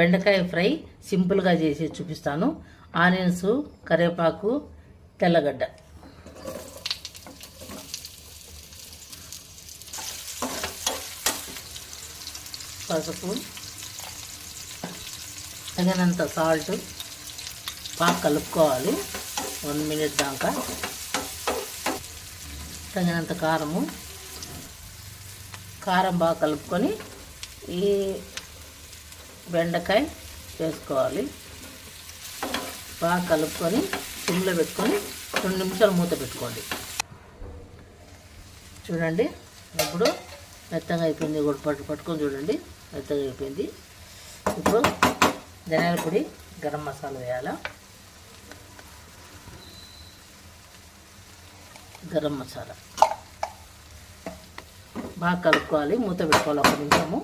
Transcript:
బెండకాయ ఫ్రై సింపుల్గా చేసి చూపిస్తాను. ఆనియన్స్, కరివేపాకు, తెల్లగడ్డ, పసుపు, తగినంత సాల్ట్, బాగా కలుపుకోవాలి 1 మినిట్ దాకా. తగినంత కారం బాగా కలుపుకొని ఈ బెండకాయ వేసుకోవాలి. బాగా కలుపుకొని సిమ్లో పెట్టుకొని 2 నిమిషాలు మూత పెట్టుకోండి. చూడండి ఇప్పుడు మెత్తగా అయిపోయింది. పట్టుకొని చూడండి మెత్తగా అయిపోయింది. ఇప్పుడు ధనియాల పొడి, గరం మసాలా వేయాలా. గరం మసాలా బాగా కలుపుకోవాలి. మూత పెట్టుకోవాలి 1 నిమిషము.